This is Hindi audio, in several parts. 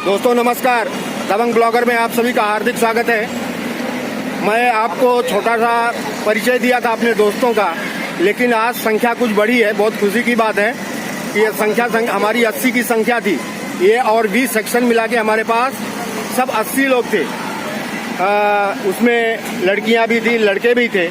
दोस्तों नमस्कार, दबंग ब्लॉगर में आप सभी का हार्दिक स्वागत है। मैं आपको छोटा सा परिचय दिया था अपने दोस्तों का, लेकिन आज संख्या कुछ बढ़ी है। बहुत खुशी की बात है कि ये संख्या हमारी 80 की संख्या थी। ये और 20 सेक्शन मिला के हमारे पास सब 80 लोग थे। उसमें लड़कियां भी थी, लड़के भी थे,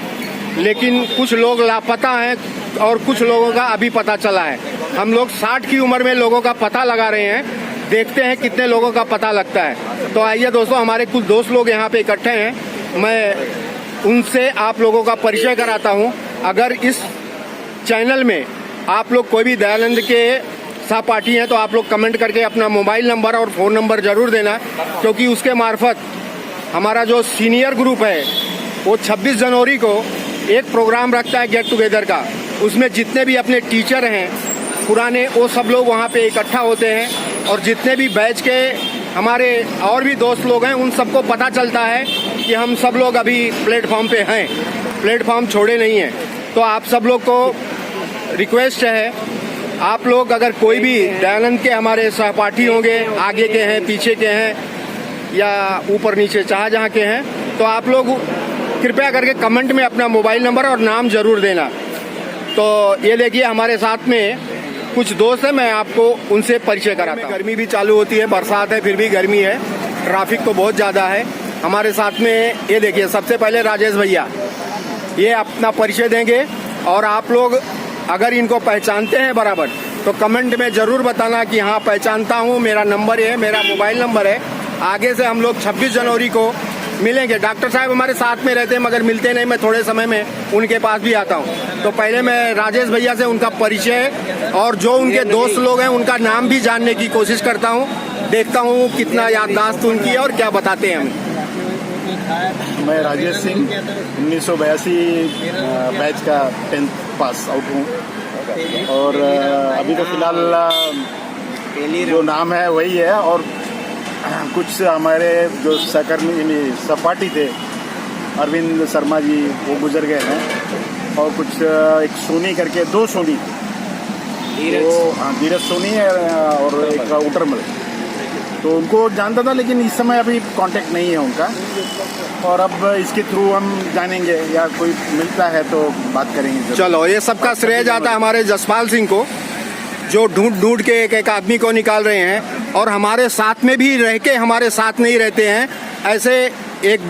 लेकिन कुछ लोग लापता हैं और कुछ लोगों का अभी पता चला है। हम लोग 60 की उम्र में लोगों का पता लगा रहे हैं, देखते हैं कितने लोगों का पता लगता है। तो आइए दोस्तों, हमारे कुछ दोस्त लोग यहाँ पे इकट्ठे हैं, मैं उनसे आप लोगों का परिचय कराता हूँ। अगर इस चैनल में आप लोग कोई भी दयानंद के सहपाठी हैं तो आप लोग कमेंट करके अपना मोबाइल नंबर और फ़ोन नंबर ज़रूर देना, क्योंकि उसके मार्फत हमारा जो सीनियर ग्रुप है वो 26 जनवरी को एक प्रोग्राम रखता है गेट टुगेदर का। उसमें जितने भी अपने टीचर हैं पुराने, वो सब लोग वहाँ पे इकट्ठा होते हैं, और जितने भी बैच के हमारे और भी दोस्त लोग हैं उन सबको पता चलता है कि हम सब लोग अभी प्लेटफॉर्म पे हैं, प्लेटफॉर्म छोड़े नहीं हैं। तो आप सब लोग को रिक्वेस्ट है, आप लोग अगर कोई भी दयानंद के हमारे सहपाठी होंगे, आगे के हैं, पीछे के हैं या ऊपर नीचे जहाँ के हैं, तो आप लोग कृपया करके कमेंट में अपना मोबाइल नंबर और नाम ज़रूर देना। तो ये देखिए हमारे साथ में कुछ दोस्त हैं, मैं आपको उनसे परिचय कराता हूं। गर्मी भी चालू होती है, बरसात है, फिर भी गर्मी है, ट्रैफिक तो बहुत ज़्यादा है। हमारे साथ में ये देखिए, सबसे पहले राजेश भैया ये अपना परिचय देंगे, और आप लोग अगर इनको पहचानते हैं बराबर तो कमेंट में ज़रूर बताना कि हाँ पहचानता हूँ, मेरा नंबर है, मेरा मोबाइल नंबर है। आगे से हम लोग 26 जनवरी को मिलेंगे। डॉक्टर साहब हमारे साथ में रहते हैं मगर मिलते नहीं, मैं थोड़े समय में उनके पास भी आता हूं। तो पहले मैं राजेश भैया से उनका परिचय और जो उनके दोस्त लोग हैं उनका नाम भी जानने की कोशिश करता हूं, देखता हूं कितना याददाश्त उनकी है और क्या बताते हैं हमें। मैं राजेश सिंह 1982 बैच का 10th पास आउट हूँ, और अभी तो फिलहाल जो नाम है वही है, और कुछ हमारे जो सहकर्मी सहपाठी थे अरविंद शर्मा जी वो गुजर गए हैं, और कुछ एक सोनी करके, 2 सोनी, धीरज सोनी है और एक उटरमल, तो उनको जानता था, लेकिन इस समय अभी कांटेक्ट नहीं है उनका। और अब इसके थ्रू हम जानेंगे या कोई मिलता है तो बात करेंगे। चलो, ये सबका श्रेय जाता है हमारे जसपाल सिंह को, जो ढूंढ के एक आदमी को निकाल रहे हैं, और हमारे साथ में भी रह के हमारे साथ नहीं रहते हैं। ऐसे एक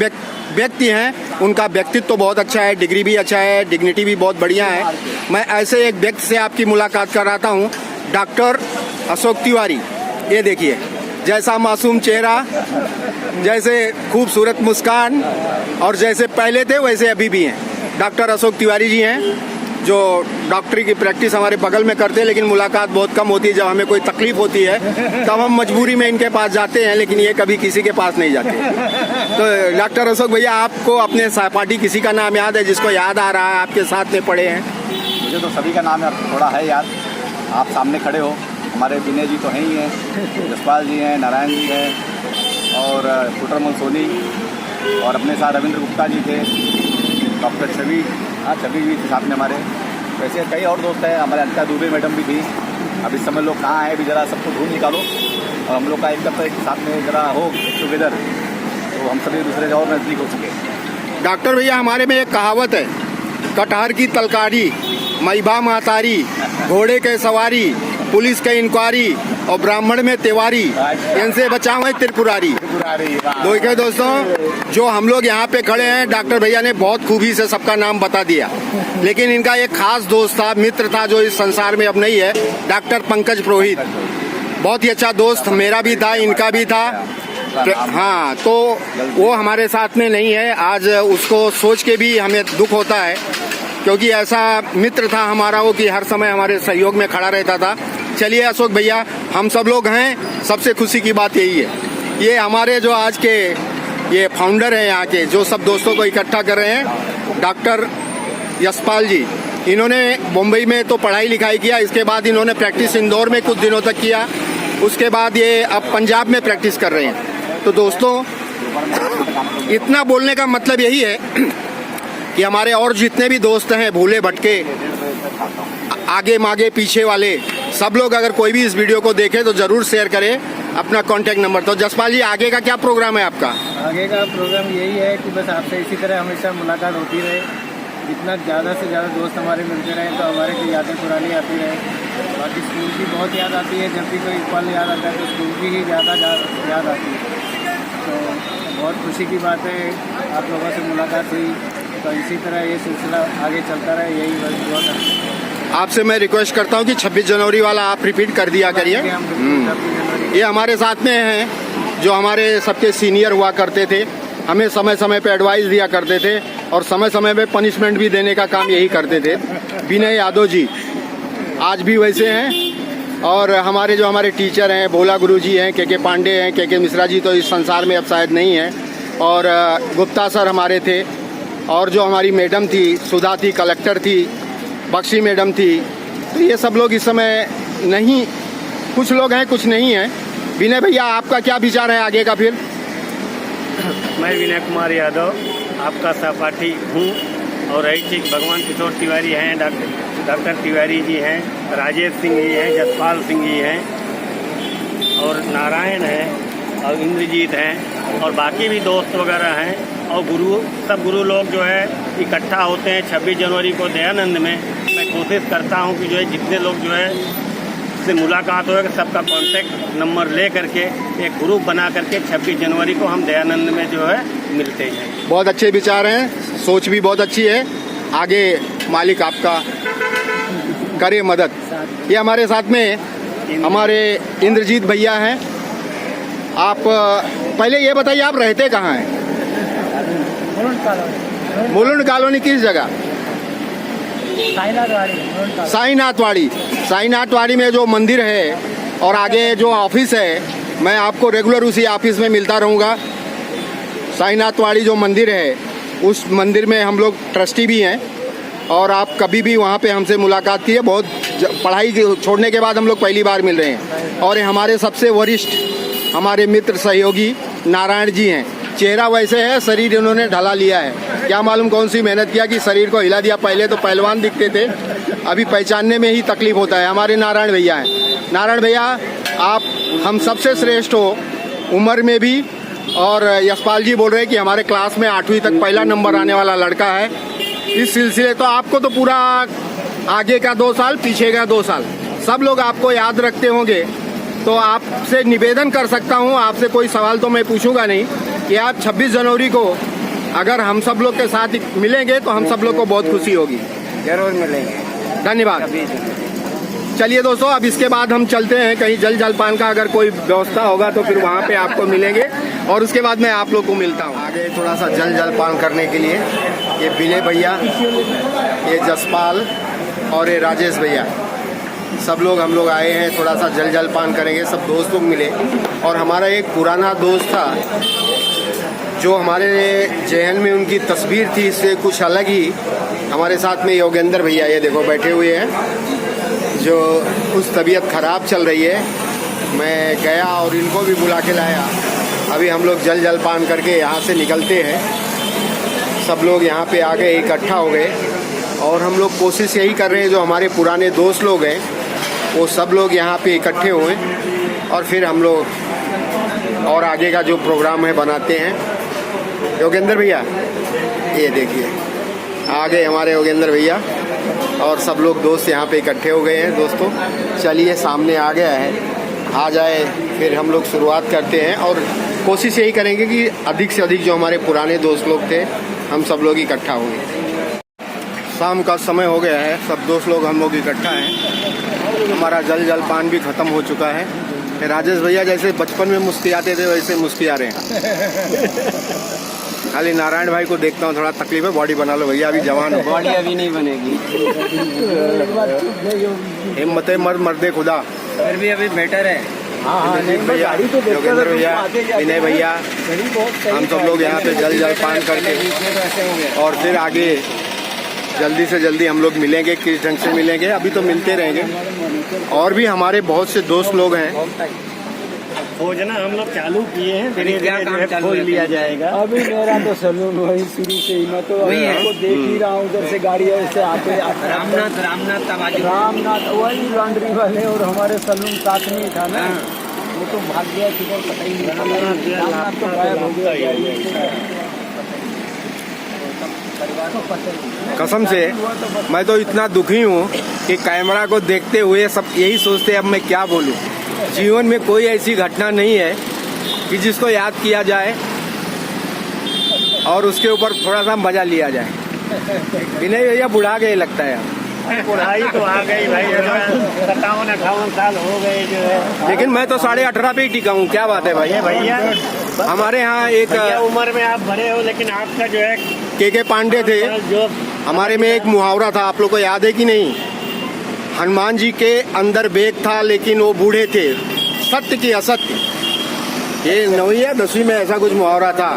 व्यक्ति हैं, उनका व्यक्तित्व तो बहुत अच्छा है, डिग्री भी अच्छा है, डिग्निटी भी बहुत बढ़िया है। मैं ऐसे एक व्यक्ति से आपकी मुलाकात कराता हूँ, डॉक्टर अशोक तिवारी। ये देखिए, जैसा मासूम चेहरा, जैसे खूबसूरत मुस्कान, और जैसे पहले थे वैसे अभी भी हैं। डॉक्टर अशोक तिवारी जी हैं जो डॉक्टरी की प्रैक्टिस हमारे बगल में करते हैं, लेकिन मुलाकात बहुत कम होती है। जब हमें कोई तकलीफ होती है तब हम मजबूरी में इनके पास जाते हैं, लेकिन ये कभी किसी के पास नहीं जाते। तो डॉक्टर अशोक भैया, आपको अपने सहपाठी किसी का नाम याद है जिसको याद आ रहा है, आपके साथ में पढ़े हैं? मुझे तो सभी का नाम है, थोड़ा है याद। आप सामने खड़े हो, हमारे विनय जी तो हैं ही हैं, जसपाल जी हैं, नारायण जी हैं, और उटरमल सोनी, और अपने साथ रविंद्र गुप्ता जी थे, डॉक्टर छवि, छवि भी थी साथ में हमारे। वैसे कई और दोस्त हैं, हमारे अनिता दुबे मैडम भी थी। अब इस समय लोग कहाँ हैं, भी ज़रा सबको ढूंढ निकालो, और हम लोग का एक साथ में ज़रा हो टुगेदर, तो हम सभी दूसरे से और नज़दीक हो सके। डॉक्टर भैया, हमारे में एक कहावत है, कटहर की तलकारी, मैबा मातारी, घोड़े के सवारी, पुलिस के इंक्वायरी, और ब्राह्मण में तिवारी, इनसे बचाओ है त्रिपुरारी। देखिए दोस्तों, जो हम लोग यहाँ पे खड़े हैं, डॉक्टर भैया ने बहुत खूबी से सबका नाम बता दिया, लेकिन इनका एक खास दोस्त था, मित्र था, जो इस संसार में अब नहीं है, डॉक्टर पंकज पुरोहित। बहुत ही अच्छा दोस्त मेरा भी था, इनका भी था। हाँ, तो वो हमारे साथ में नहीं है आज। उसको सोच के भी हमें दुख होता है, क्योंकि ऐसा मित्र था हमारा वो कि हर समय हमारे सहयोग में खड़ा रहता था। चलिए अशोक भैया, हम सब लोग हैं, सबसे खुशी की बात यही है। ये हमारे जो आज के ये फाउंडर हैं यहाँ के, जो सब दोस्तों को इकट्ठा कर रहे हैं, डॉक्टर यशपाल जी। इन्होंने मुंबई में तो पढ़ाई लिखाई किया, इसके बाद इन्होंने प्रैक्टिस इंदौर में कुछ दिनों तक किया, उसके बाद ये अब पंजाब में प्रैक्टिस कर रहे हैं। तो दोस्तों, इतना बोलने का मतलब यही है कि हमारे और जितने भी दोस्त हैं, भूले भटके, आगे मागे पीछे वाले, सब लोग अगर कोई भी इस वीडियो को देखे तो ज़रूर शेयर करें। अपना कांटेक्ट नंबर। तो जसपाल जी, आगे का क्या प्रोग्राम है आपका? आगे का प्रोग्राम यही है कि बस आपसे इसी तरह हमेशा मुलाकात होती रहे, जितना ज़्यादा से ज़्यादा दोस्त हमारे मिलते रहें तो हमारे की यादें पुरानी आती रहे। बाकी स्कूल की बहुत याद आती है, जब भी कोई पल याद आता है तो स्कूल की ही ज़्यादा याद आती है। तो बहुत खुशी की बात है, आप लोगों से मुलाकात हुई, तो इसी तरह ये सिलसिला आगे चलता रहे, यही बस दुआ करते हैं। आपसे मैं रिक्वेस्ट करता हूँ कि 26 जनवरी वाला आप रिपीट कर दिया करिए। ये हमारे साथ में हैं जो हमारे सबके सीनियर हुआ करते थे, हमें समय समय पे एडवाइस दिया करते थे और समय समय पे पनिशमेंट भी देने का काम यही करते थे। विनय यादव जी आज भी वैसे हैं। और हमारे जो हमारे टीचर हैं, भोला गुरु जी हैं, के पांडे हैं, के मिश्रा जी तो इस संसार में अब शायद नहीं है, और गुप्ता सर हमारे थे, और जो हमारी मैडम थी सुधा थी, कलेक्टर थी, बख्शी मैडम थी, तो ये सब लोग इस समय नहीं, कुछ लोग हैं कुछ नहीं हैं। विनय भैया, आपका क्या विचार है आगे का? फिर मैं विनय कुमार यादव आपका सहपाठी हूँ और ऐच्छिक भगवान किशोर तिवारी हैं, डॉक्टर तिवारी जी हैं, राजेश सिंह जी हैं, जसपाल सिंह जी हैं और नारायण हैं और इंद्रजीत हैं और बाकी भी दोस्त वगैरह हैं और सब गुरु लोग जो है इकट्ठा होते हैं 26 जनवरी को दयानंद में। मैं कोशिश करता हूँ कि जो है जितने लोग जो है से मुलाकात होगा सबका कांटेक्ट नंबर ले करके एक ग्रुप बना करके 26 जनवरी को हम दयानंद में जो है मिलते हैं। बहुत अच्छे विचार हैं, सोच भी बहुत अच्छी है। आगे मालिक आपका करे मदद। ये हमारे साथ में हमारे इंद्रजीत भैया हैं। आप पहले ये बताइए, आप रहते कहाँ हैं? मुलुंड कॉलोनी किस जगह? साईनाथवाड़ी में जो मंदिर है और आगे जो ऑफिस है, मैं आपको रेगुलर उसी ऑफिस में मिलता रहूँगा। साईनाथवाड़ी जो मंदिर है, उस मंदिर में हम लोग ट्रस्टी भी हैं और आप कभी भी वहाँ पे हमसे मुलाकात कीजिए। बहुत पढ़ाई छोड़ने के बाद हम लोग पहली बार मिल रहे हैं। और हमारे सबसे वरिष्ठ हमारे मित्र सहयोगी नारायण जी हैं। चेहरा वैसे है, शरीर इन्होंने ढला लिया है, क्या मालूम कौन सी मेहनत किया कि शरीर को हिला दिया। पहले तो पहलवान दिखते थे, अभी पहचानने में ही तकलीफ होता है। हमारे नारायण भैया हैं। नारायण भैया, आप हम सबसे श्रेष्ठ हो उम्र में भी, और यशपाल जी बोल रहे हैं कि हमारे क्लास में 8वीं तक पहला नंबर आने वाला लड़का है। इस सिलसिले तो आपको तो पूरा आगे का 2 साल, पीछे का 2 साल सब लोग आपको याद रखते होंगे। तो आपसे निवेदन कर सकता हूँ, आपसे कोई सवाल तो मैं पूछूंगा नहीं, कि आप 26 जनवरी को अगर हम सब लोग के साथ मिलेंगे तो हम सब लोग को बहुत खुशी होगी। जरूर मिलेंगे। धन्यवाद। चलिए दोस्तों, अब इसके बाद हम चलते हैं कहीं जलपान का अगर कोई व्यवस्था होगा तो फिर वहाँ पे आपको मिलेंगे और उसके बाद मैं आप लोग को मिलता हूँ। आगे थोड़ा सा जलपान करने के लिए ये विनय भैया, ये जसपाल और ये राजेश भैया, सब लोग हम लोग आए हैं, थोड़ा सा जलपान करेंगे। सब दोस्त लोग मिले और हमारा एक पुराना दोस्त था जो हमारे जहन में उनकी तस्वीर थी, इससे कुछ अलग ही। हमारे साथ में योगेंद्र भैया, ये देखो बैठे हुए हैं, जो कुछ तबीयत ख़राब चल रही है। मैं गया और इनको भी बुला के लाया। अभी हम लोग जलपान करके यहाँ से निकलते हैं। सब लोग यहाँ पे आ गए, इकट्ठा हो गए और हम लोग कोशिश यही कर रहे हैं, जो हमारे पुराने दोस्त लोग हैं वो सब लोग यहाँ पे इकट्ठे हुए और फिर हम लोग और आगे का जो प्रोग्राम है बनाते हैं। योगेंद्र भैया, ये देखिए आ गए हमारे योगेंद्र भैया और सब लोग दोस्त यहाँ पे इकट्ठे हो गए हैं। दोस्तों चलिए, सामने आ गया है, आ जाए फिर हम लोग शुरुआत करते हैं और कोशिश यही करेंगे कि अधिक से अधिक जो हमारे पुराने दोस्त लोग थे हम सब लोग इकट्ठा होंगे। शाम का समय हो गया है, सब दोस्त लोग हम लोग इकट्ठा हैं। हमारा जलपान भी ख़त्म हो चुका है। राजेश भैया जैसे बचपन में मुस्कुराते थे वैसे मुस्कुरा रहे हैं। खाली नारायण भाई को देखता हूँ, थोड़ा तकलीफ है। बॉडी बना लो भैया, अभी जवान हो। बॉडी अभी नहीं बनेगी। हिम्मत मर्दे खुदा, फिर भी अभी बेटर है। भैया, योगेंद्र भैया, विनय भैया, हम सब लोग यहाँ पे जलपान करके और फिर आगे जल्दी से जल्दी हम लोग मिलेंगे। किस ढंग से मिलेंगे अभी तो मिलते रहेंगे। और भी हमारे बहुत से दोस्त लोग हैं। खोजना हम लोग चालू किए हैं, धीरे धीरे खोज लिया जाएगा। अभी मेरा तो सलून वही शुरू से ही, मैं तो आपको देख ही रहा हूँ उधर से गाड़ी से आते। रामनाथ वही लॉन्ड्री वाले और हमारे सलून साथ में ही था ना। वो तो भाग गया किधर पता ही नहीं रामनाथ तो गायब हो गया। परिवार को पता ही नहीं। कसम से मैं तो इतना दुखी हूँ कि कैमरा को देखते हुए सब यही सोचते हैं अब मैं क्या बोलूँ। जीवन में कोई ऐसी घटना नहीं है कि जिसको याद किया जाए और उसके ऊपर थोड़ा सा मजा लिया जाए। विनय भैया बुढ़ा गए लगता है, बुढ़ाई तो आ गई भाई, 57-58 साल हो गए जो है। लेकिन मैं तो 18.5 पे ही टिका हूँ। क्या बात है भाई। भैया हमारे यहाँ एक भैया उम्र में आप बड़े हो, लेकिन आपका जो है के पांडे थे, जो हमारे में एक मुहावरा था, आप लोग को याद है कि नहीं? हनुमान जी के अंदर वेग था लेकिन वो बूढ़े थे, सत्य की असत्य। ये 9वीं या 10वीं में ऐसा कुछ मुहावरा था।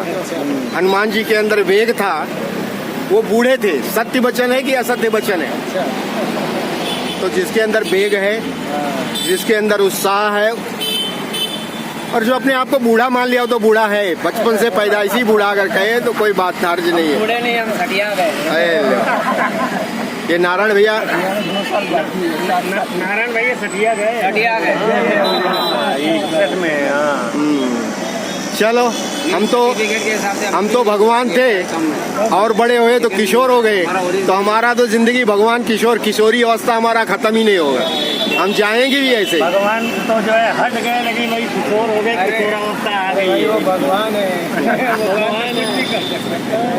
हनुमान जी के अंदर वेग था, वो बूढ़े थे। सत्य वचन है कि असत्य वचन है? तो जिसके अंदर वेग है, जिसके अंदर उत्साह है, और जो अपने आप को बूढ़ा मान लिया हो तो बूढ़ा है। बचपन से पैदाइशी बूढ़ा अगर कहे तो कोई बात नार्ज नहीं है। बूढ़े नहीं, हम सटिया गए। ये नारायण भैया, नारायण भैया सटिया गए। सटिया गए। सच में हाँ। चलो हम तो भगवान थे और बड़े हुए तो किशोर हो गए, तो हमारा तो जिंदगी भगवान किशोरी अवस्था हमारा खत्म ही नहीं होगा। हम जाएंगे भी ऐसे। भगवान तो जो है हट गए, लेकिन वही किशोर हो गए, किशोर अवस्था आ गई। वो भगवान है।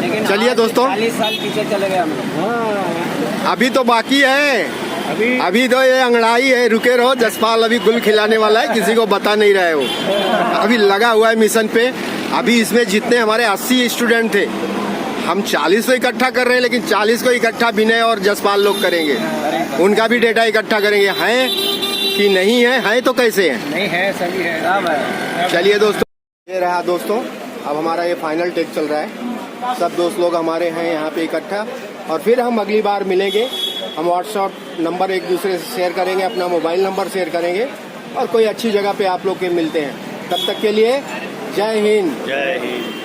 लेकिन चलिए दोस्तों, 40 साल पीछे चले गए हम लोग। अभी तो बाकी है। अभी तो ये अंगड़ाई है, रुके रहो। जसपाल अभी गुल खिलाने वाला है, किसी को बता नहीं रहे हो। अभी लगा हुआ है मिशन पे। अभी इसमें जितने हमारे 80 स्टूडेंट थे, हम 40 को इकट्ठा कर रहे हैं, लेकिन 40 को इकट्ठा विनय और जसपाल लोग करेंगे। उनका भी डेटा इकट्ठा करेंगे। हैं कि नहीं है? हैं तो कैसे हैं? नहीं है, सभी है, सब है। चलिए दोस्तों, ये रहा दोस्तों, अब हमारा ये फाइनल टेक चल रहा है। सब दोस्त लोग हमारे हैं यहाँ पे इकट्ठा, और फिर हम अगली बार मिलेंगे। हम व्हाट्सएप नंबर एक दूसरे से शेयर करेंगे, अपना मोबाइल नंबर शेयर करेंगे, और कोई अच्छी जगह पे आप लोग के मिलते हैं। तब तक के लिए जय हिंद। जय हिंद।